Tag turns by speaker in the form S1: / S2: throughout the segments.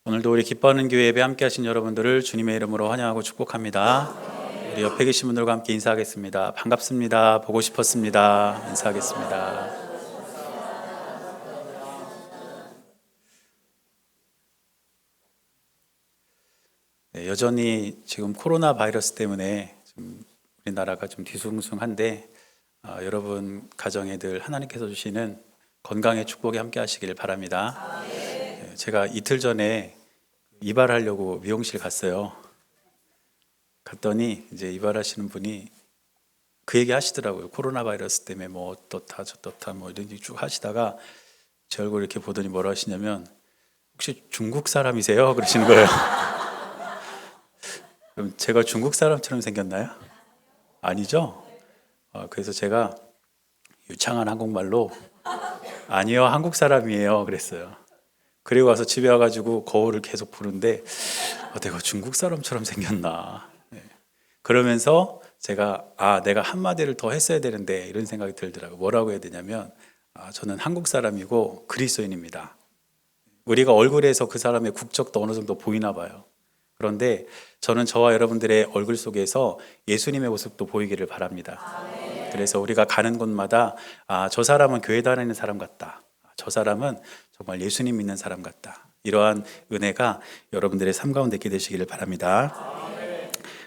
S1: 오늘도 우리 기뻐하는 교회 예배 함께 하신 여러분들을 주님의 이름으로 환영하고 축복합니다. 우리 옆에 계신 분들과 함께 인사하겠습니다. 반갑습니다. 보고 싶었습니다. 인사하겠습니다. 네, 여전히 지금 코로나 바이러스 때문에 좀 우리나라가 좀 뒤숭숭한데 여러분 가정에 늘 하나님께서 주시는 건강의 축복에 함께 하시길 바랍니다. 제가 이틀 전에 이발하려고 미용실 갔어요. 갔더니 이제 이발하시는 분이 그 얘기 하시더라고요. 코로나 바이러스 때문에 뭐 어떻다 저떻다 뭐 이런 얘기 쭉 하시다가 제 얼굴 이렇게 보더니 뭐라 하시냐면 혹시 중국 사람이세요? 그러시는 거예요. 그럼 제가 중국 사람처럼 생겼나요? 아니죠? 그래서 제가 유창한 한국말로 아니요, 한국 사람이에요 그랬어요. 그리고 와서 집에 와가지고 거울을 계속 보는데 내가 중국 사람처럼 생겼나. 그러면서 제가 내가 한마디를 더 했어야 되는데 이런 생각이 들더라고요. 뭐라고 해야 되냐면 저는 한국 사람이고 그리스도인입니다. 우리가 얼굴에서 그 사람의 국적도 어느 정도 보이나 봐요. 그런데 저는 저와 여러분들의 얼굴 속에서 예수님의 모습도 보이기를 바랍니다. 그래서 우리가 가는 곳마다 저 사람은 교회 다니는 사람 같다. 저 사람은 정말 예수님 믿는 사람 같다. 이러한 은혜가 여러분들의 삶 가운데 있게 되시기를 바랍니다.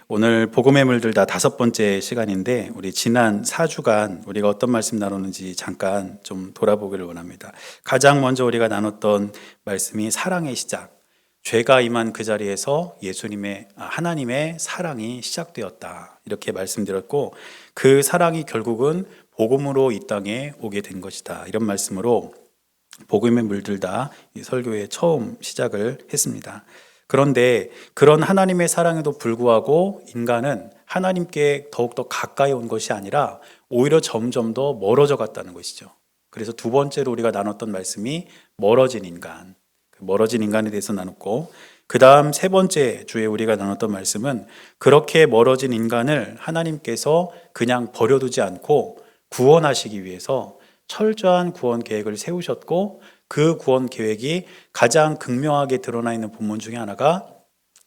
S1: 오늘 복음의 물들다 5번째 시간인데 우리 지난 4주간 우리가 어떤 말씀 나눴는지 잠깐 좀 돌아보기를 원합니다. 가장 먼저 우리가 나눴던 말씀이 사랑의 시작. 죄가 임한 그 자리에서 하나님의 사랑이 시작되었다. 이렇게 말씀드렸고 그 사랑이 결국은 복음으로 이 땅에 오게 된 것이다. 이런 말씀으로 복음에 물들다 이 설교의 처음 시작을 했습니다. 그런데 그런 하나님의 사랑에도 불구하고 인간은 하나님께 더욱더 가까이 온 것이 아니라 오히려 점점 더 멀어져 갔다는 것이죠. 그래서 두 번째로 우리가 나눴던 말씀이 멀어진 인간, 멀어진 인간에 대해서 나눴고 그 다음 세 번째 주에 우리가 나눴던 말씀은 그렇게 멀어진 인간을 하나님께서 그냥 버려두지 않고 구원하시기 위해서 철저한 구원 계획을 세우셨고 그 구원 계획이 가장 극명하게 드러나 있는 본문 중에 하나가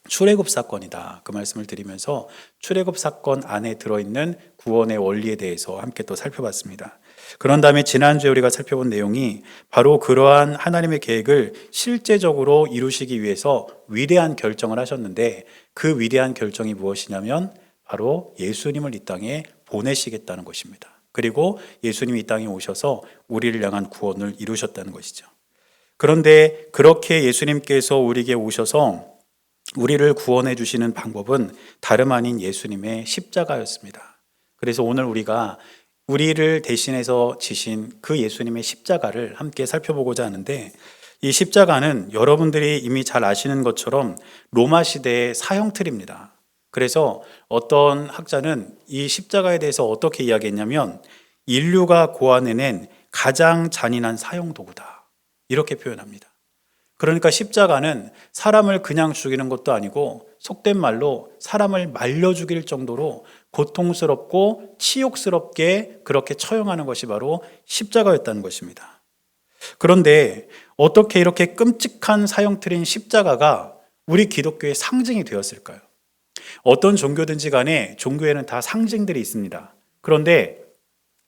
S1: 출애굽 사건이다. 그 말씀을 드리면서 출애굽 사건 안에 들어있는 구원의 원리에 대해서 함께 또 살펴봤습니다. 그런 다음에 지난주에 우리가 살펴본 내용이 바로 그러한 하나님의 계획을 실제적으로 이루시기 위해서 위대한 결정을 하셨는데 그 위대한 결정이 무엇이냐면 바로 예수님을 이 땅에 보내시겠다는 것입니다. 그리고 예수님이 이 땅에 오셔서 우리를 향한 구원을 이루셨다는 것이죠. 그런데 그렇게 예수님께서 우리에게 오셔서 우리를 구원해 주시는 방법은 다름 아닌 예수님의 십자가였습니다. 그래서 오늘 우리가 우리를 대신해서 지신 그 예수님의 십자가를 함께 살펴보고자 하는데 이 십자가는 여러분들이 이미 잘 아시는 것처럼 로마 시대의 사형틀입니다. 그래서 어떤 학자는 이 십자가에 대해서 어떻게 이야기했냐면 인류가 고안해낸 가장 잔인한 사형도구다. 이렇게 표현합니다. 그러니까 십자가는 사람을 그냥 죽이는 것도 아니고 속된 말로 사람을 말려 죽일 정도로 고통스럽고 치욕스럽게 그렇게 처형하는 것이 바로 십자가였다는 것입니다. 그런데 어떻게 이렇게 끔찍한 사형틀인 십자가가 우리 기독교의 상징이 되었을까요? 어떤 종교든지 간에 종교에는 다 상징들이 있습니다. 그런데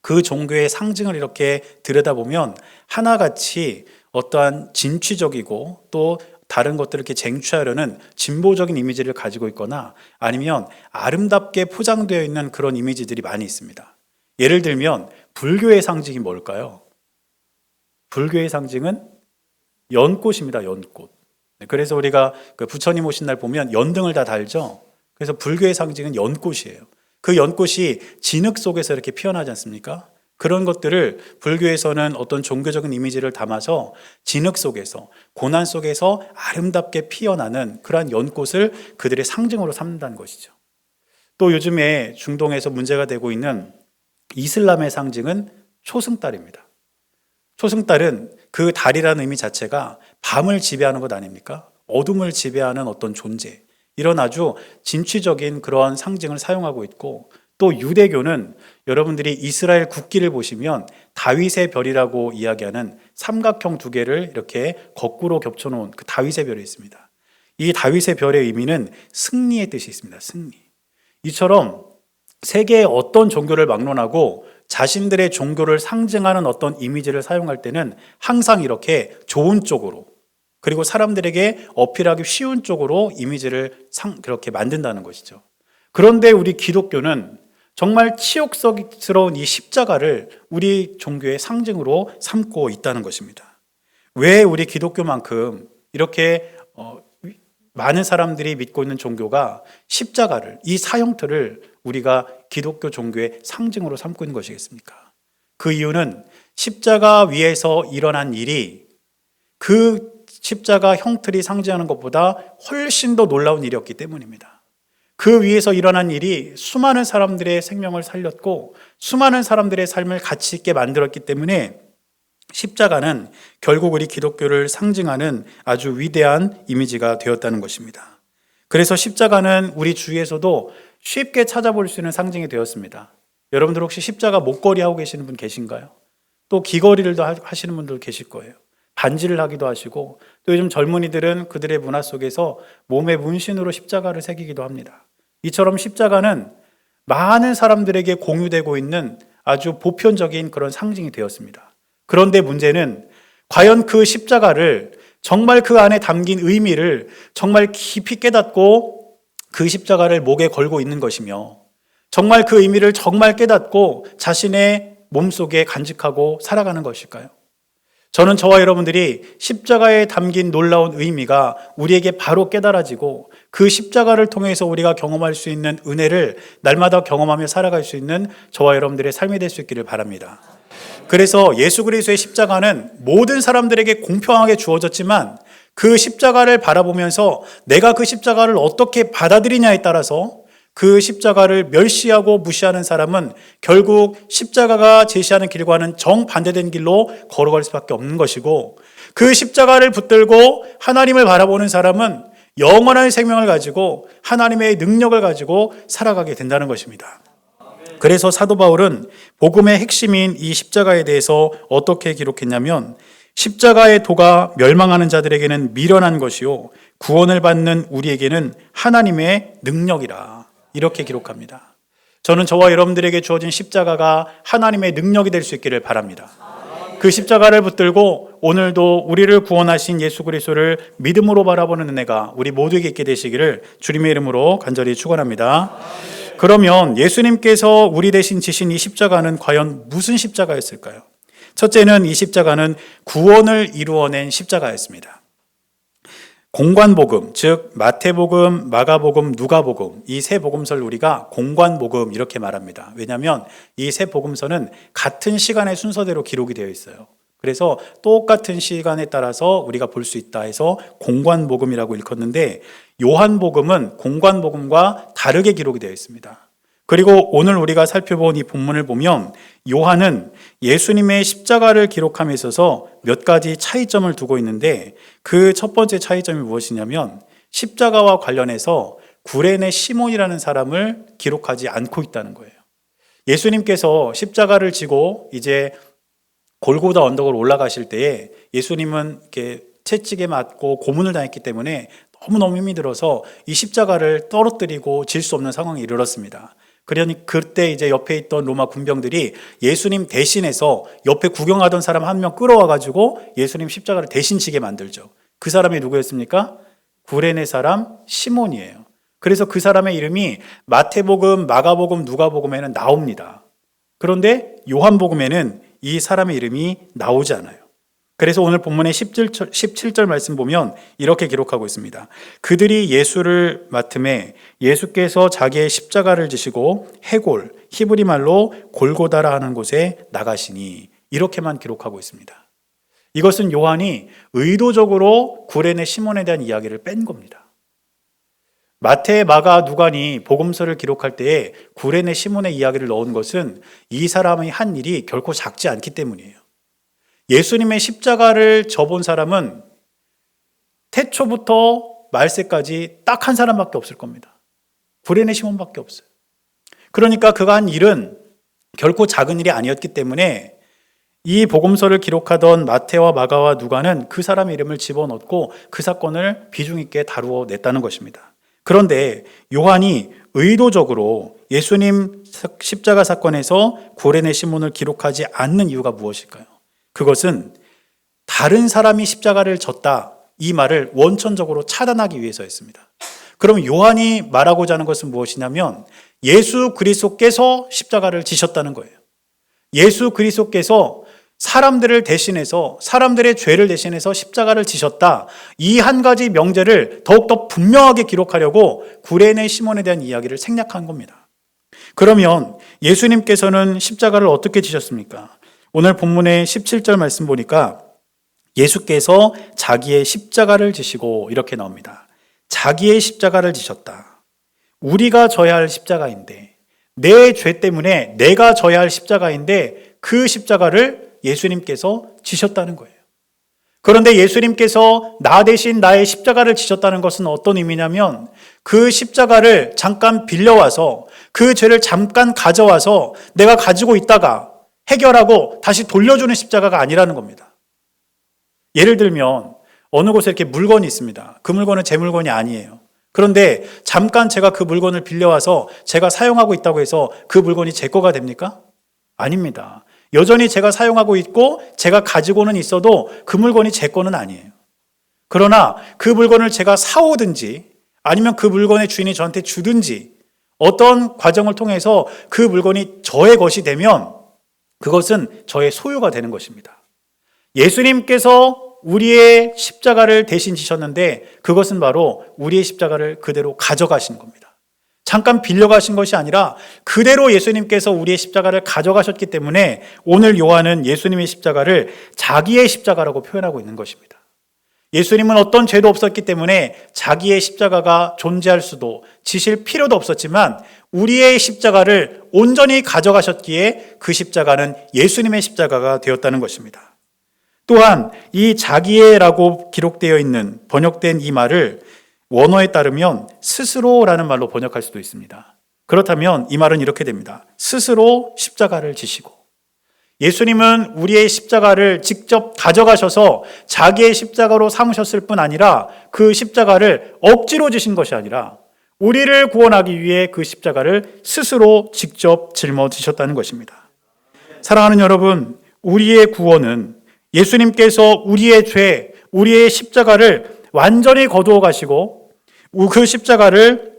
S1: 그 종교의 상징을 이렇게 들여다보면 하나같이 어떠한 진취적이고 또 다른 것들을 이렇게 쟁취하려는 진보적인 이미지를 가지고 있거나 아니면 아름답게 포장되어 있는 그런 이미지들이 많이 있습니다. 예를 들면 불교의 상징이 뭘까요? 불교의 상징은 연꽃입니다. 연꽃. 그래서 우리가 그 부처님 오신 날 보면 연등을 다 달죠. 그래서 불교의 상징은 연꽃이에요. 그 연꽃이 진흙 속에서 이렇게 피어나지 않습니까? 그런 것들을 불교에서는 어떤 종교적인 이미지를 담아서 진흙 속에서 고난 속에서 아름답게 피어나는 그러한 연꽃을 그들의 상징으로 삼는다는 것이죠. 또 요즘에 중동에서 문제가 되고 있는 이슬람의 상징은 초승달입니다. 초승달은 그 달이라는 의미 자체가 밤을 지배하는 것 아닙니까? 어둠을 지배하는 어떤 존재, 이런 아주 진취적인 그러한 상징을 사용하고 있고 또 유대교는 여러분들이 이스라엘 국기를 보시면 다윗의 별이라고 이야기하는 삼각형 두 개를 이렇게 거꾸로 겹쳐놓은 그 다윗의 별이 있습니다. 이 다윗의 별의 의미는 승리의 뜻이 있습니다. 승리. 이처럼 세계의 어떤 종교를 막론하고 자신들의 종교를 상징하는 어떤 이미지를 사용할 때는 항상 이렇게 좋은 쪽으로, 그리고 사람들에게 어필하기 쉬운 쪽으로 이미지를 그렇게 만든다는 것이죠. 그런데 우리 기독교는 정말 치욕스러운 이 십자가를 우리 종교의 상징으로 삼고 있다는 것입니다. 왜 우리 기독교만큼 이렇게 많은 사람들이 믿고 있는 종교가 십자가를, 이 사형틀을 우리가 기독교 종교의 상징으로 삼고 있는 것이겠습니까? 그 이유는 십자가 위에서 일어난 일이 그 십자가 형틀이 상징하는 것보다 훨씬 더 놀라운 일이었기 때문입니다. 그 위에서 일어난 일이 수많은 사람들의 생명을 살렸고 수많은 사람들의 삶을 가치 있게 만들었기 때문에 십자가는 결국 우리 기독교를 상징하는 아주 위대한 이미지가 되었다는 것입니다. 그래서 십자가는 우리 주위에서도 쉽게 찾아볼 수 있는 상징이 되었습니다. 여러분들 혹시 십자가 목걸이 하고 계시는 분 계신가요? 또 귀걸이를 하시는 분들 계실 거예요. 반지를 하기도 하시고, 또 요즘 젊은이들은 그들의 문화 속에서 몸에 문신으로 십자가를 새기기도 합니다. 이처럼 십자가는 많은 사람들에게 공유되고 있는 아주 보편적인 그런 상징이 되었습니다. 그런데 문제는 과연 그 십자가를, 정말 그 안에 담긴 의미를 정말 깊이 깨닫고 그 십자가를 목에 걸고 있는 것이며, 정말 그 의미를 정말 깨닫고 자신의 몸속에 간직하고 살아가는 것일까요? 저는 저와 여러분들이 십자가에 담긴 놀라운 의미가 우리에게 바로 깨달아지고 그 십자가를 통해서 우리가 경험할 수 있는 은혜를 날마다 경험하며 살아갈 수 있는 저와 여러분들의 삶이 될 수 있기를 바랍니다. 그래서 예수 그리스도의 십자가는 모든 사람들에게 공평하게 주어졌지만 그 십자가를 바라보면서 내가 그 십자가를 어떻게 받아들이냐에 따라서 그 십자가를 멸시하고 무시하는 사람은 결국 십자가가 제시하는 길과는 정반대된 길로 걸어갈 수밖에 없는 것이고, 그 십자가를 붙들고 하나님을 바라보는 사람은 영원한 생명을 가지고 하나님의 능력을 가지고 살아가게 된다는 것입니다. 그래서 사도 바울은 복음의 핵심인 이 십자가에 대해서 어떻게 기록했냐면, 십자가의 도가 멸망하는 자들에게는 미련한 것이요 구원을 받는 우리에게는 하나님의 능력이라, 이렇게 기록합니다. 저는 저와 여러분들에게 주어진 십자가가 하나님의 능력이 될 수 있기를 바랍니다. 그 십자가를 붙들고 오늘도 우리를 구원하신 예수 그리스도를 믿음으로 바라보는 은혜가 우리 모두에게 있게 되시기를 주님의 이름으로 간절히 축원합니다. 그러면 예수님께서 우리 대신 지신 이 십자가는 과연 무슨 십자가였을까요? 첫째는 이 십자가는 구원을 이루어낸 십자가였습니다. 공관복음, 즉 마태복음, 마가복음, 누가복음, 이 세 복음서를 우리가 공관복음 이렇게 말합니다. 왜냐하면 이 세 복음서는 같은 시간의 순서대로 기록이 되어 있어요. 그래서 똑같은 시간에 따라서 우리가 볼 수 있다 해서 공관복음이라고 일컫는데, 요한복음은 공관복음과 다르게 기록이 되어 있습니다. 그리고 오늘 우리가 살펴본 이 본문을 보면 요한은 예수님의 십자가를 기록함에 있어서 몇 가지 차이점을 두고 있는데, 그 첫 번째 차이점이 무엇이냐면 십자가와 관련해서 구레네 시몬이라는 사람을 기록하지 않고 있다는 거예요. 예수님께서 십자가를 지고 이제 골고다 언덕을 올라가실 때에 예수님은 이렇게 채찍에 맞고 고문을 당했기 때문에 너무너무 힘이 들어서 이 십자가를 떨어뜨리고 질 수 없는 상황에 이르렀습니다. 그러니 그때 이제 옆에 있던 로마 군병들이 예수님 대신해서 옆에 구경하던 사람 한 명 끌어와가지고 예수님 십자가를 대신 지게 만들죠. 그 사람이 누구였습니까? 구레네 사람 시몬이에요. 그래서 그 사람의 이름이 마태복음, 마가복음, 누가복음에는 나옵니다. 그런데 요한복음에는 이 사람의 이름이 나오지 않아요. 그래서 오늘 본문의 17절 말씀 보면 이렇게 기록하고 있습니다. 그들이 예수를 맡음에 예수께서 자기의 십자가를 지시고 해골, 히브리 말로 골고다라 하는 곳에 나가시니, 이렇게만 기록하고 있습니다. 이것은 요한이 의도적으로 구레네 시몬에 대한 이야기를 뺀 겁니다. 마태, 마가, 누가니 복음서를 기록할 때에 구레네 시몬의 이야기를 넣은 것은 이 사람의 한 일이 결코 작지 않기 때문이에요. 예수님의 십자가를 져본 사람은 태초부터 말세까지 딱 한 사람밖에 없을 겁니다. 구레네 시몬밖에 없어요. 그러니까 그가 한 일은 결코 작은 일이 아니었기 때문에 이 복음서를 기록하던 마태와 마가와 누가는 그 사람의 이름을 집어넣고 그 사건을 비중 있게 다루어 냈다는 것입니다. 그런데 요한이 의도적으로 예수님 십자가 사건에서 구레네 시몬을 기록하지 않는 이유가 무엇일까요? 그것은 다른 사람이 십자가를 졌다, 이 말을 원천적으로 차단하기 위해서였습니다. 그럼 요한이 말하고자 하는 것은 무엇이냐면 예수 그리스도께서 십자가를 지셨다는 거예요. 예수 그리스도께서 사람들을 대신해서, 사람들의 죄를 대신해서 십자가를 지셨다, 이 한 가지 명제를 더욱더 분명하게 기록하려고 구레네 시몬에 대한 이야기를 생략한 겁니다. 그러면 예수님께서는 십자가를 어떻게 지셨습니까? 오늘 본문의 17절 말씀 보니까 예수께서 자기의 십자가를 지시고 이렇게 나옵니다. 자기의 십자가를 지셨다. 우리가 져야 할 십자가인데, 내 죄 때문에 내가 져야 할 십자가인데 그 십자가를 예수님께서 지셨다는 거예요. 그런데 예수님께서 나 대신 나의 십자가를 지셨다는 것은 어떤 의미냐면 그 십자가를 잠깐 빌려와서, 그 죄를 잠깐 가져와서 내가 가지고 있다가 해결하고 다시 돌려주는 십자가가 아니라는 겁니다. 예를 들면 어느 곳에 이렇게 물건이 있습니다. 그 물건은 제 물건이 아니에요. 그런데 잠깐 제가 그 물건을 빌려와서 제가 사용하고 있다고 해서 그 물건이 제 거가 됩니까? 아닙니다. 여전히 제가 사용하고 있고 제가 가지고는 있어도 그 물건이 제 거는 아니에요. 그러나 그 물건을 제가 사오든지 아니면 그 물건의 주인이 저한테 주든지 어떤 과정을 통해서 그 물건이 저의 것이 되면 그것은 저의 소유가 되는 것입니다. 예수님께서 우리의 십자가를 대신 지셨는데 그것은 바로 우리의 십자가를 그대로 가져가신 겁니다. 잠깐 빌려가신 것이 아니라 그대로 예수님께서 우리의 십자가를 가져가셨기 때문에 오늘 요한은 예수님의 십자가를 자기의 십자가라고 표현하고 있는 것입니다. 예수님은 어떤 죄도 없었기 때문에 자기의 십자가가 존재할 수도, 지실 필요도 없었지만 우리의 십자가를 온전히 가져가셨기에 그 십자가는 예수님의 십자가가 되었다는 것입니다. 또한 이 자기의라고 기록되어 있는, 번역된 이 말을 원어에 따르면 스스로라는 말로 번역할 수도 있습니다. 그렇다면 이 말은 이렇게 됩니다. 스스로 십자가를 지시고, 예수님은 우리의 십자가를 직접 가져가셔서 자기의 십자가로 삼으셨을 뿐 아니라 그 십자가를 억지로 지신 것이 아니라 우리를 구원하기 위해 그 십자가를 스스로 직접 짊어지셨다는 것입니다. 사랑하는 여러분, 우리의 구원은 예수님께서 우리의 죄, 우리의 십자가를 완전히 거두어 가시고 그 십자가를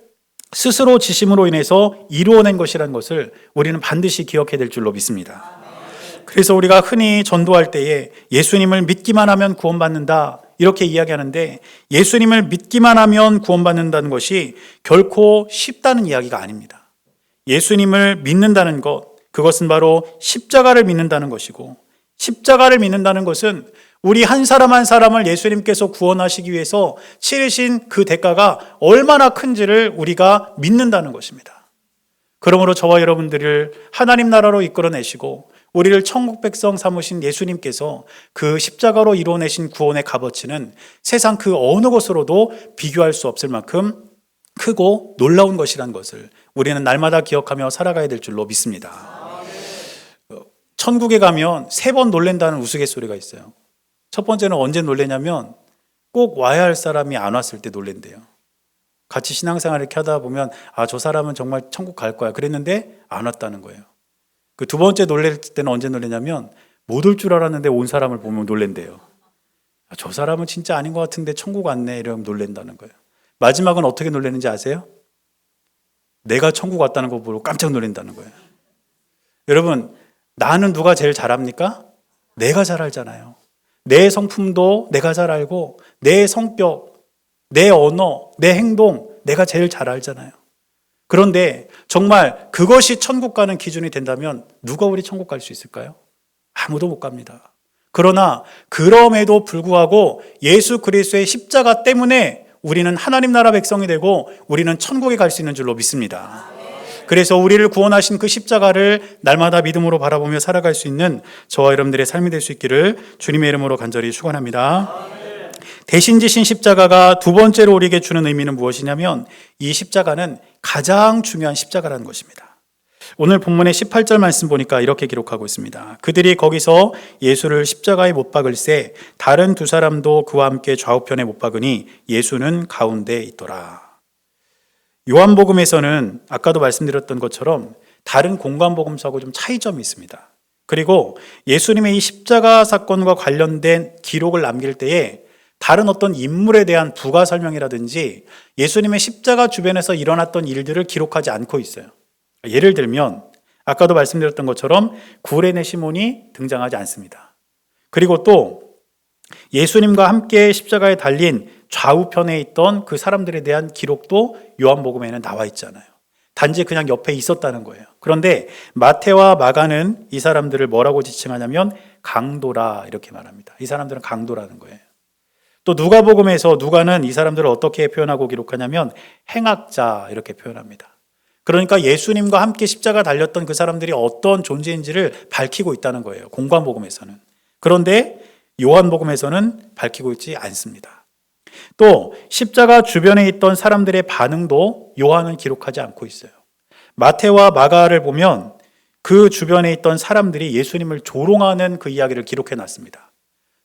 S1: 스스로 지심으로 인해서 이루어낸 것이라는 것을 우리는 반드시 기억해야 될 줄로 믿습니다. 그래서 우리가 흔히 전도할 때에 예수님을 믿기만 하면 구원받는다 이렇게 이야기하는데, 예수님을 믿기만 하면 구원받는다는 것이 결코 쉽다는 이야기가 아닙니다. 예수님을 믿는다는 것, 그것은 바로 십자가를 믿는다는 것이고, 십자가를 믿는다는 것은 우리 한 사람 한 사람을 예수님께서 구원하시기 위해서 치르신 그 대가가 얼마나 큰지를 우리가 믿는다는 것입니다. 그러므로 저와 여러분들을 하나님 나라로 이끌어내시고 우리를 천국 백성 삼으신 예수님께서 그 십자가로 이루어내신 구원의 값어치는 세상 그 어느 것으로도 비교할 수 없을 만큼 크고 놀라운 것이라는 것을 우리는 날마다 기억하며 살아가야 될 줄로 믿습니다. 천국에 가면 3번 놀랜다는 우스갯소리가 있어요. 첫 번째는 언제 놀래냐면 꼭 와야 할 사람이 안 왔을 때 놀랜대요. 같이 신앙생활 이렇게 하다 보면 저 사람은 정말 천국 갈 거야 그랬는데 안 왔다는 거예요. 그 두 번째 놀랄 때는 언제 놀래냐면 못 올 줄 알았는데 온 사람을 보면 놀랜대요. 저 사람은 진짜 아닌 것 같은데 천국 왔네 이러면 놀랜다는 거예요. 마지막은 어떻게 놀라는지 아세요? 내가 천국 왔다는 거 보고 깜짝 놀란다는 거예요. 여러분, 나는 누가 제일 잘 압니까? 내가 잘 알잖아요. 내 성품도 내가 잘 알고 내 성격, 내 언어, 내 행동 내가 제일 잘 알잖아요. 그런데 정말 그것이 천국 가는 기준이 된다면 누가 우리 천국 갈 수 있을까요? 아무도 못 갑니다. 그러나 그럼에도 불구하고 예수 그리스도의 십자가 때문에 우리는 하나님 나라 백성이 되고 우리는 천국에 갈 수 있는 줄로 믿습니다. 그래서 우리를 구원하신 그 십자가를 날마다 믿음으로 바라보며 살아갈 수 있는 저와 여러분들의 삶이 될 수 있기를 주님의 이름으로 간절히 축원합니다. 대신 지신 십자가가 두 번째로 우리에게 주는 의미는 무엇이냐면 이 십자가는 가장 중요한 십자가라는 것입니다.
S2: 오늘 본문의 18절 말씀 보니까 이렇게 기록하고 있습니다. 그들이 거기서 예수를 십자가에 못 박을새 다른 두 사람도 그와 함께 좌우편에 못 박으니 예수는 가운데 있더라. 요한복음에서는 아까도 말씀드렸던 것처럼 다른 공관복음서하고 좀 차이점이 있습니다. 그리고 예수님의 이 십자가 사건과 관련된 기록을 남길 때에 다른 어떤 인물에 대한 부가 설명이라든지 예수님의 십자가 주변에서 일어났던 일들을 기록하지 않고 있어요. 예를 들면 아까도 말씀드렸던 것처럼 구레네 시몬이 등장하지 않습니다. 그리고 또 예수님과 함께 십자가에 달린 좌우편에 있던 그 사람들에 대한 기록도 요한복음에는 나와 있잖아요. 단지 그냥 옆에 있었다는 거예요. 그런데 마태와 마가는 이 사람들을 뭐라고 지칭하냐면 강도라 이렇게 말합니다. 이 사람들은 강도라는 거예요. 또 누가복음에서 누가는 이 사람들을 어떻게 표현하고 기록하냐면 행악자 이렇게 표현합니다. 그러니까 예수님과 함께 십자가 달렸던 그 사람들이 어떤 존재인지를 밝히고 있다는 거예요. 공관복음에서는. 그런데 요한복음에서는 밝히고 있지 않습니다. 또 십자가 주변에 있던 사람들의 반응도 요한은 기록하지 않고 있어요. 마태와 마가를 보면 그 주변에 있던 사람들이 예수님을 조롱하는 그 이야기를 기록해 놨습니다.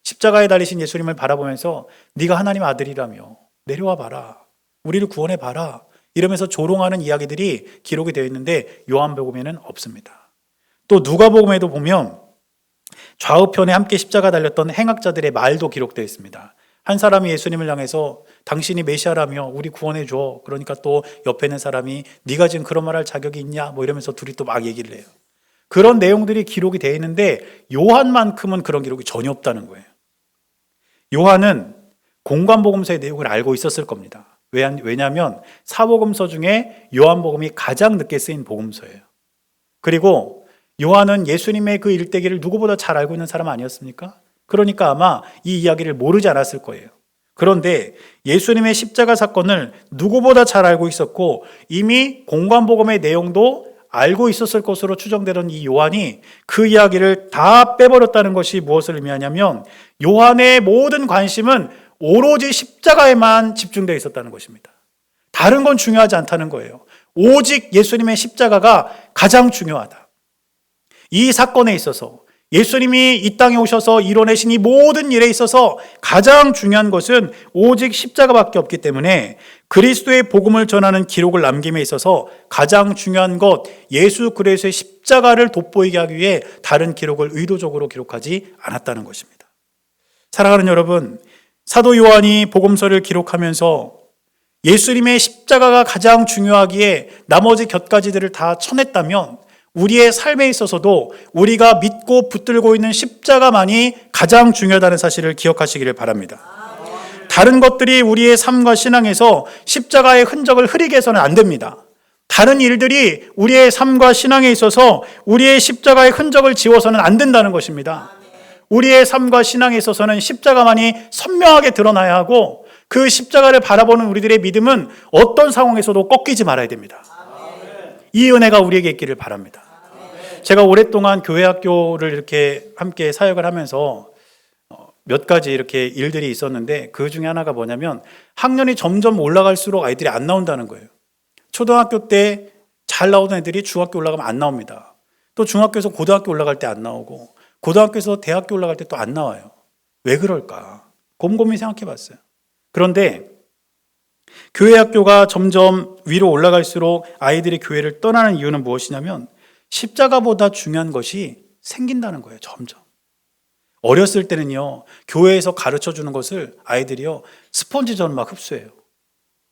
S2: 십자가에 달리신 예수님을 바라보면서 네가 하나님 아들이라며 내려와 봐라. 우리를 구원해 봐라. 이러면서 조롱하는 이야기들이 기록이 되어 있는데 요한복음에는 없습니다. 또 누가복음에도 보면 좌우편에 함께 십자가 달렸던 행악자들의 말도 기록되어 있습니다. 한 사람이 예수님을 향해서 당신이 메시아라며 우리 구원해 줘. 그러니까 또 옆에 있는 사람이 네가 지금 그런 말할 자격이 있냐? 뭐 이러면서 둘이 또 막 얘기를 해요. 그런 내용들이 기록이 되어 있는데 요한만큼은 그런 기록이 전혀 없다는 거예요. 요한은 공관복음서의 내용을 알고 있었을 겁니다. 왜냐하면 사복음서 중에 요한복음이 가장 늦게 쓰인 복음서예요. 그리고 요한은 예수님의 그 일대기를 누구보다 잘 알고 있는 사람 아니었습니까? 그러니까 아마 이 이야기를 모르지 않았을 거예요. 그런데 예수님의 십자가 사건을 누구보다 잘 알고 있었고 이미 공관복음의 내용도 알고 있었을 것으로 추정되던 이 요한이 그 이야기를 다 빼버렸다는 것이 무엇을 의미하냐면 요한의 모든 관심은 오로지 십자가에만 집중되어 있었다는 것입니다. 다른 건 중요하지 않다는 거예요. 오직 예수님의 십자가가 가장 중요하다. 이 사건에 있어서 예수님이 이 땅에 오셔서 이뤄내신 이 모든 일에 있어서 가장 중요한 것은 오직 십자가밖에 없기 때문에 그리스도의 복음을 전하는 기록을 남김에 있어서 가장 중요한 것 예수 그리스도의 십자가를 돋보이게 하기 위해 다른 기록을 의도적으로 기록하지 않았다는 것입니다. 사랑하는 여러분, 사도 요한이 복음서를 기록하면서 예수님의 십자가가 가장 중요하기에 나머지 곁가지들을 다 쳐냈다면 우리의 삶에 있어서도 우리가 믿고 붙들고 있는 십자가만이 가장 중요하다는 사실을 기억하시기를 바랍니다. 다른 것들이 우리의 삶과 신앙에서 십자가의 흔적을 흐리게 해서는 안 됩니다. 다른 일들이 우리의 삶과 신앙에 있어서 우리의 십자가의 흔적을 지워서는 안 된다는 것입니다. 우리의 삶과 신앙에 있어서는 십자가만이 선명하게 드러나야 하고 그 십자가를 바라보는 우리들의 믿음은 어떤 상황에서도 꺾이지 말아야 됩니다. 이 은혜가 우리에게 있기를 바랍니다. 제가 오랫동안 교회 학교를 이렇게 함께 사역을 하면서 몇 가지 이렇게 일들이 있었는데 그 중에 하나가 뭐냐면 학년이 점점 올라갈수록 아이들이 안 나온다는 거예요. 초등학교 때 잘 나오던 애들이 중학교 올라가면 안 나옵니다. 또 중학교에서 고등학교 올라갈 때 안 나오고 고등학교에서 대학교 올라갈 때 또 안 나와요. 왜 그럴까? 곰곰이 생각해 봤어요. 그런데 교회 학교가 점점 위로 올라갈수록 아이들이 교회를 떠나는 이유는 무엇이냐면 십자가보다 중요한 것이 생긴다는 거예요. 점점. 어렸을 때는요, 교회에서 가르쳐 주는 것을 아이들이요, 스펀지처럼 막 흡수해요.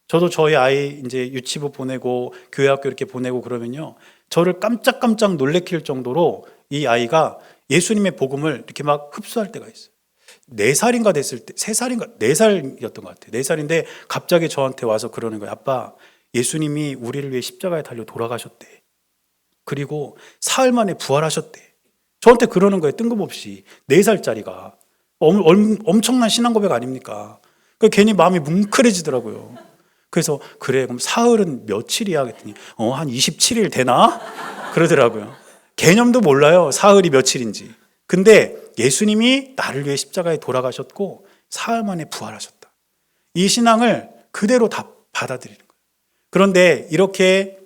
S2: 저도 저희 아이 이제 유치부 보내고 교회 학교 이렇게 보내고 그러면요, 저를 깜짝깜짝 놀래킬 정도로 이 아이가 예수님의 복음을 이렇게 막 흡수할 때가 있어요. 4살인가 됐을 때, 3살인가, 4살이었던 것 같아요. 4살인데 갑자기 저한테 와서 그러는 거예요. 아빠, 예수님이 우리를 위해 십자가에 달려 돌아가셨대. 그리고 사흘 만에 부활하셨대. 저한테 그러는 거예요. 뜬금없이. 4살짜리가. 엄청난 신앙 고백 아닙니까? 괜히 마음이 뭉클해지더라고요. 그래서 그래, 그럼 사흘은 며칠이야? 그랬더니 한 27일 되나? 그러더라고요. 개념도 몰라요. 사흘이 며칠인지. 근데 예수님이 나를 위해 십자가에 돌아가셨고 사흘 만에 부활하셨다. 이 신앙을 그대로 다 받아들이는 거예요. 그런데 이렇게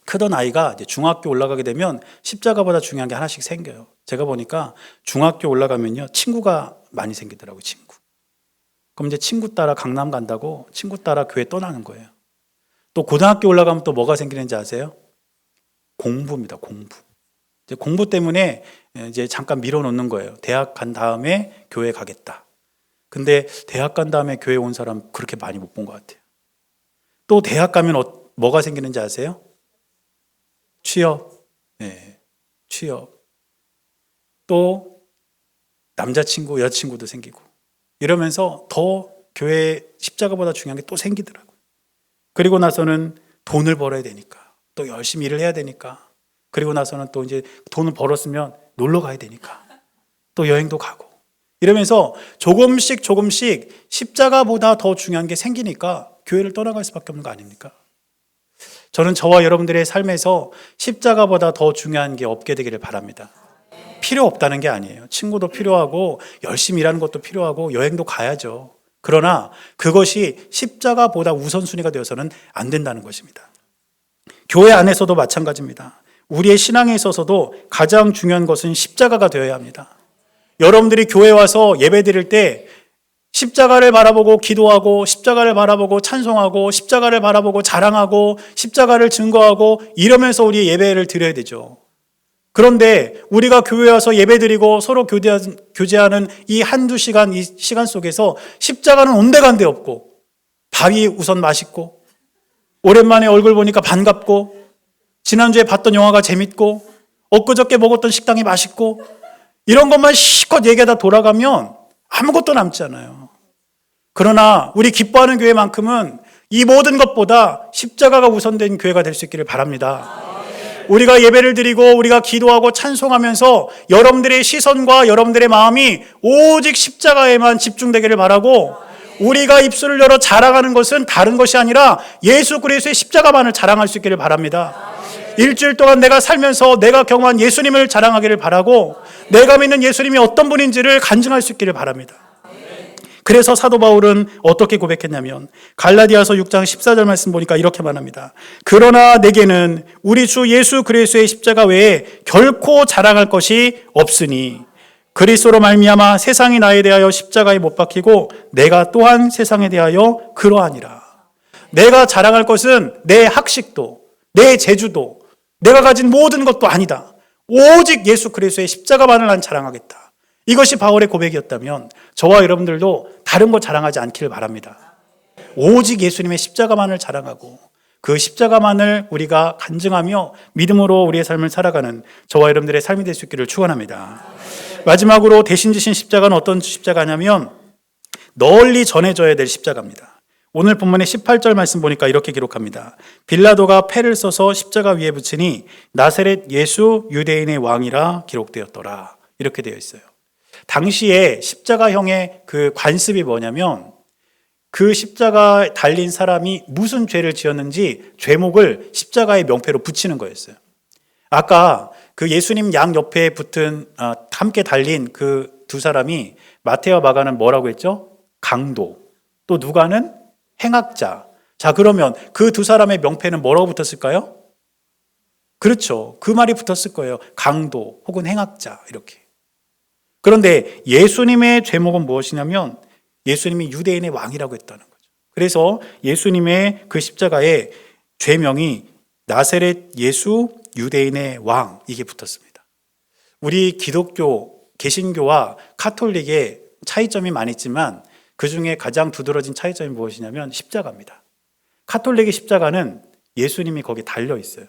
S2: 크던 아이가 이제 중학교 올라가게 되면 십자가보다 중요한 게 하나씩 생겨요. 제가 보니까 중학교 올라가면요, 친구가 많이 생기더라고요, 친구. 그럼 이제 친구 따라 강남 간다고 친구 따라 교회 떠나는 거예요. 또 고등학교 올라가면 또 뭐가 생기는지 아세요? 공부입니다, 공부. 이제 공부 때문에 이제 잠깐 밀어놓는 거예요. 대학 간 다음에 교회 가겠다. 근데 대학 간 다음에 교회 온 사람 그렇게 많이 못 본 것 같아요. 또 대학 가면 뭐가 생기는지 아세요? 취업. 네, 취업. 또 남자친구, 여자친구도 생기고 이러면서 더 교회 십자가보다 중요한 게 또 생기더라고요. 그리고 나서는 돈을 벌어야 되니까 또 열심히 일을 해야 되니까 그리고 나서는 또 이제 돈을 벌었으면 놀러 가야 되니까 또 여행도 가고 이러면서 조금씩 십자가보다 더 중요한 게 생기니까 교회를 떠나갈 수밖에 없는 거 아닙니까? 저는 저와 여러분들의 삶에서 십자가보다 더 중요한 게 없게 되기를 바랍니다. 필요 없다는 게 아니에요. 친구도 필요하고 열심히 일하는 것도 필요하고 여행도 가야죠. 그러나 그것이 십자가보다 우선순위가 되어서는 안 된다는 것입니다. 교회 안에서도 마찬가지입니다. 우리의 신앙에 있어서도 가장 중요한 것은 십자가가 되어야 합니다. 여러분들이 교회 와서 예배 드릴 때 십자가를 바라보고 기도하고 십자가를 바라보고 찬송하고 십자가를 바라보고 자랑하고 십자가를 증거하고 이러면서 우리 예배를 드려야 되죠. 그런데 우리가 교회 와서 예배 드리고 서로 교제하는 이 한두 시간, 이 시간 속에서 십자가는 온데간데 없고 밥이 우선 맛있고 오랜만에 얼굴 보니까 반갑고 지난주에 봤던 영화가 재밌고 엊그저께 먹었던 식당이 맛있고 이런 것만 실컷 얘기하다 돌아가면 아무것도 남지 않아요. 그러나 우리 기뻐하는 교회만큼은 이 모든 것보다 십자가가 우선된 교회가 될 수 있기를 바랍니다. 우리가 예배를 드리고 우리가 기도하고 찬송하면서 여러분들의 시선과 여러분들의 마음이 오직 십자가에만 집중되기를 바라고 우리가 입술을 열어 자랑하는 것은 다른 것이 아니라 예수 그리스도의 십자가만을 자랑할 수 있기를 바랍니다. 일주일 동안 내가 살면서 내가 경험한 예수님을 자랑하기를 바라고 내가 믿는 예수님이 어떤 분인지를 간증할 수 있기를 바랍니다. 그래서 사도 바울은 어떻게 고백했냐면 갈라디아서 6장 14절 말씀 보니까 이렇게 말합니다. 그러나 내게는 우리 주 예수 그리스도의 십자가 외에 결코 자랑할 것이 없으니 그리스도로 말미암아 세상이 나에 대하여 십자가에 못 박히고 내가 또한 세상에 대하여 그러하니라. 내가 자랑할 것은 내 학식도 내 재주도 내가 가진 모든 것도 아니다. 오직 예수 그리스도의 십자가만을 난 자랑하겠다. 이것이 바울의 고백이었다면 저와 여러분들도 다른 거 자랑하지 않기를 바랍니다. 오직 예수님의 십자가만을 자랑하고 그 십자가만을 우리가 간증하며 믿음으로 우리의 삶을 살아가는 저와 여러분들의 삶이 될 수 있기를 축원합니다. 마지막으로 대신 지신 십자가는 어떤 십자가냐면 널리 전해져야 될 십자가입니다. 오늘 본문의 18절 말씀 보니까 이렇게 기록합니다. 빌라도가 패를 써서 십자가 위에 붙이니 나사렛 예수 유대인의 왕이라 기록되었더라. 이렇게 되어 있어요. 당시에 십자가형의 그 관습이 뭐냐면 그 십자가 달린 사람이 무슨 죄를 지었는지 죄목을 십자가의 명패로 붙이는 거였어요. 아까 그 예수님 양 옆에 붙은 함께 달린 그 두 사람이 마태와 마가는 뭐라고 했죠? 강도. 또 누가는 행악자. 자, 그러면 그 두 사람의 명패는 뭐라고 붙었을까요? 그렇죠. 그 말이 붙었을 거예요. 강도 혹은 행악자 이렇게. 그런데 예수님의 죄목은 무엇이냐면 예수님이 유대인의 왕이라고 했다는 거죠. 그래서 예수님의 그 십자가에 죄명이 나사렛 예수 유대인의 왕 이게 붙었습니다. 우리 기독교, 개신교와 카톨릭의 차이점이 많이 있지만 그중에 가장 두드러진 차이점이 무엇이냐면 십자가입니다. 카톨릭의 십자가는 예수님이 거기 달려 있어요.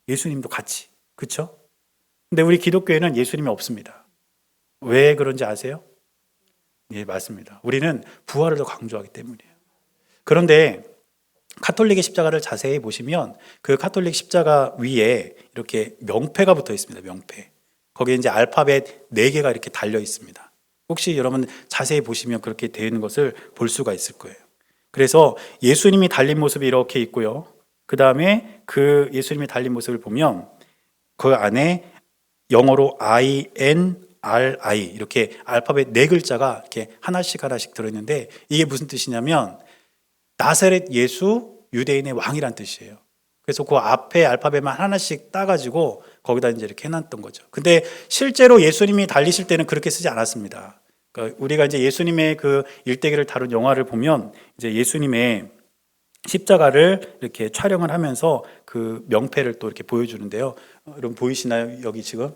S2: 예수님도 같이. 그렇죠? 근데 우리 기독교에는 예수님이 없습니다. 왜 그런지 아세요? 예, 맞습니다. 우리는 부활을 더 강조하기 때문이에요. 그런데 카톨릭의 십자가를 자세히 보시면 그 카톨릭 십자가 위에 이렇게 명패가 붙어 있습니다. 명패. 거기에 이제 알파벳 4개가 이렇게 달려 있습니다. 혹시 여러분 자세히 보시면 그렇게 되어 있는 것을 볼 수가 있을 거예요. 그래서 예수님이 달린 모습이 이렇게 있고요. 그 다음에 그 예수님이 달린 모습을 보면 그 안에 영어로 INRI 이렇게 알파벳 4글자가 이렇게 하나씩 들어있는데 이게 무슨 뜻이냐면 나사렛 예수 유대인의 왕이란 뜻이에요. 그래서 그 앞에 알파벳만 하나씩 따가지고 거기다 이제 이렇게 해놨던 거죠. 근데 실제로 예수님이 달리실 때는 그렇게 쓰지 않았습니다. 그러니까 우리가 이제 예수님의 그 일대기를 다룬 영화를 보면 이제 예수님의 십자가를 이렇게 촬영을 하면서 그 명패를 또 이렇게 보여주는데요. 여러분 보이시나요? 여기 지금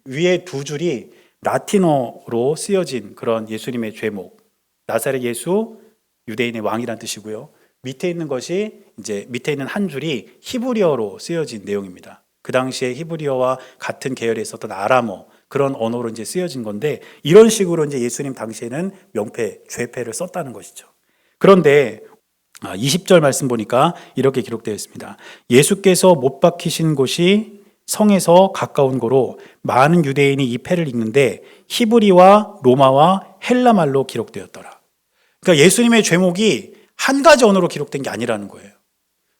S2: 위에 두 줄이 라틴어로 쓰여진 그런 예수님의 죄목. 나사렛 예수, 유대인의 왕이란 뜻이고요. 밑에 있는 것이 이제 밑에 있는 한 줄이 히브리어로 쓰여진 내용입니다. 그 당시에 히브리어와 같은 계열에 있었던 아람어 그런 언어로 이제 쓰여진 건데 이런 식으로 이제 예수님 당시에는 명패, 죄패를 썼다는 것이죠. 그런데 20절 말씀 보니까 이렇게 기록되어 있습니다. 예수께서 못 박히신 곳이 성에서 가까운 고로 많은 유대인이 이 패를 읽는데 히브리와 로마와 헬라 말로 기록되었더라. 그러니까 예수님의 죄목이 한 가지 언어로 기록된 게 아니라는 거예요.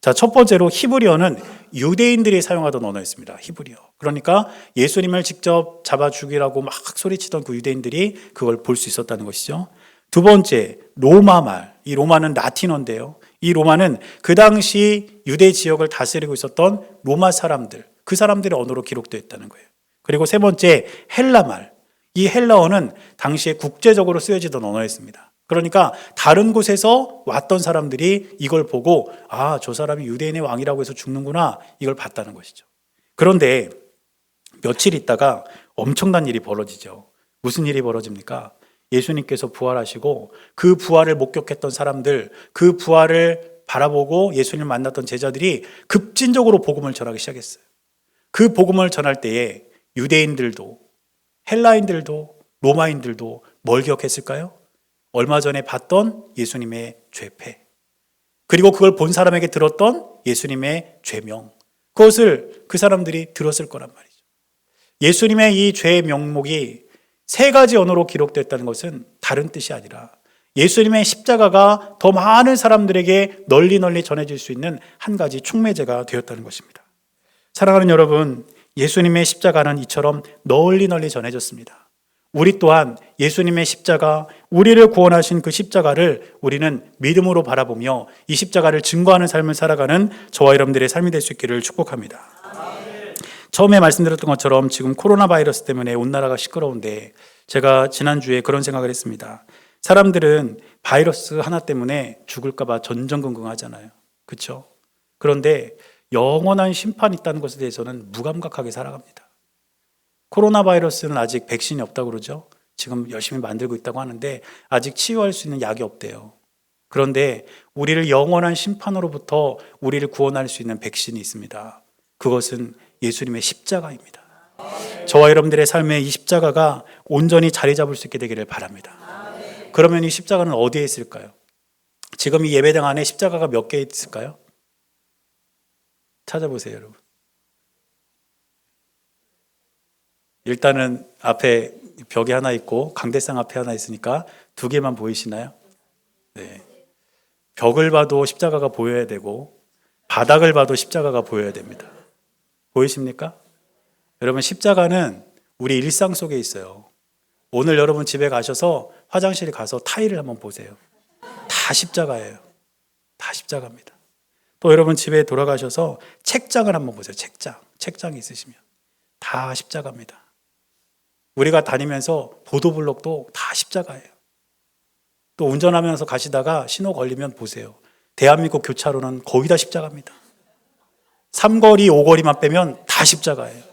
S2: 자, 첫 번째로 히브리어는 유대인들이 사용하던 언어였습니다. 히브리어. 그러니까 예수님을 직접 잡아 죽이라고 막 소리치던 그 유대인들이 그걸 볼 수 있었다는 것이죠. 두 번째, 로마 말. 이 로마는 라틴어인데요. 이 로마는 그 당시 유대 지역을 다스리고 있었던 로마 사람들, 그 사람들의 언어로 기록되어 있다는 거예요. 그리고 세 번째, 헬라 말. 이 헬라어는 당시에 국제적으로 쓰여지던 언어였습니다. 그러니까 다른 곳에서 왔던 사람들이 이걸 보고 아, 저 사람이 유대인의 왕이라고 해서 죽는구나 이걸 봤다는 것이죠. 그런데 며칠 있다가 엄청난 일이 벌어지죠. 무슨 일이 벌어집니까? 예수님께서 부활하시고 그 부활을 목격했던 사람들, 그 부활을 바라보고 예수님을 만났던 제자들이 급진적으로 복음을 전하기 시작했어요. 그 복음을 전할 때에 유대인들도 헬라인들도 로마인들도 뭘 기억했을까요? 얼마 전에 봤던 예수님의 죄패, 그리고 그걸 본 사람에게 들었던 예수님의 죄명, 그것을 그 사람들이 들었을 거란 말이죠. 예수님의 이 죄의 명목이 세 가지 언어로 기록됐다는 것은 다른 뜻이 아니라 예수님의 십자가가 더 많은 사람들에게 널리 전해질 수 있는 한 가지 촉매제가 되었다는 것입니다. 사랑하는 여러분, 예수님의 십자가는 이처럼 널리 전해졌습니다. 우리 또한 예수님의 십자가, 우리를 구원하신 그 십자가를 우리는 믿음으로 바라보며 이 십자가를 증거하는 삶을 살아가는 저와 여러분들의 삶이 될 수 있기를 축복합니다. 처음에 말씀드렸던 것처럼 지금 코로나 바이러스 때문에 온 나라가 시끄러운데 제가 지난주에 그런 생각을 했습니다. 사람들은 바이러스 하나 때문에 죽을까 봐 전전긍긍하잖아요. 그렇죠? 그런데 영원한 심판이 있다는 것에 대해서는 무감각하게 살아갑니다. 코로나 바이러스는 아직 백신이 없다고 그러죠. 지금 열심히 만들고 있다고 하는데 아직 치유할 수 있는 약이 없대요. 그런데 우리를 영원한 심판으로부터 우리를 구원할 수 있는 백신이 있습니다. 그것은 예수님의 십자가입니다. 저와 여러분들의 삶에 이 십자가가 온전히 자리 잡을 수 있게 되기를 바랍니다. 그러면 이 십자가는 어디에 있을까요? 지금 이 예배당 안에 십자가가 몇 개 있을까요? 찾아보세요, 여러분. 일단은 앞에 벽에 하나 있고 강대상 앞에 하나 있으니까 두 개만 보이시나요? 네. 벽을 봐도 십자가가 보여야 되고 바닥을 봐도 십자가가 보여야 됩니다. 보이십니까? 여러분, 십자가는 우리 일상 속에 있어요. 오늘 여러분 집에 가셔서 화장실에 가서 타일을 한번 보세요. 다 십자가예요. 다 십자가입니다. 또 여러분 집에 돌아가셔서 책장을 한번 보세요. 책장이 있으시면 다 십자가입니다. 우리가 다니면서 보도블록도 다 십자가예요. 또 운전하면서 가시다가 신호 걸리면 보세요. 대한민국 교차로는 거의 다 십자가입니다. 3거리, 5거리만 빼면 다 십자가예요.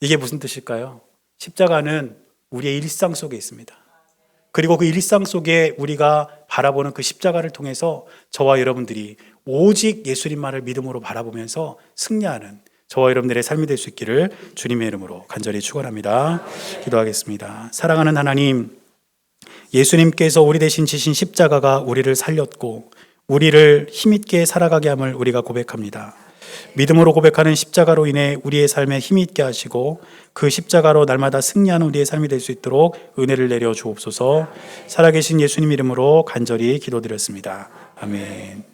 S2: 이게 무슨 뜻일까요? 십자가는 우리의 일상 속에 있습니다. 그리고 그 일상 속에 우리가 바라보는 그 십자가를 통해서 저와 여러분들이 오직 예수님만을 믿음으로 바라보면서 승리하는 저와 여러분들의 삶이 될 수 있기를 주님의 이름으로 간절히 축원합니다. 기도하겠습니다. 사랑하는 하나님, 예수님께서 우리 대신 지신 십자가가 우리를 살렸고 우리를 힘있게 살아가게 함을 우리가 고백합니다. 믿음으로 고백하는 십자가로 인해 우리의 삶에 힘이 있게 하시고 그 십자가로 날마다 승리하는 우리의 삶이 될 수 있도록 은혜를 내려 주옵소서. 살아계신 예수님 이름으로 간절히 기도드렸습니다. 아멘.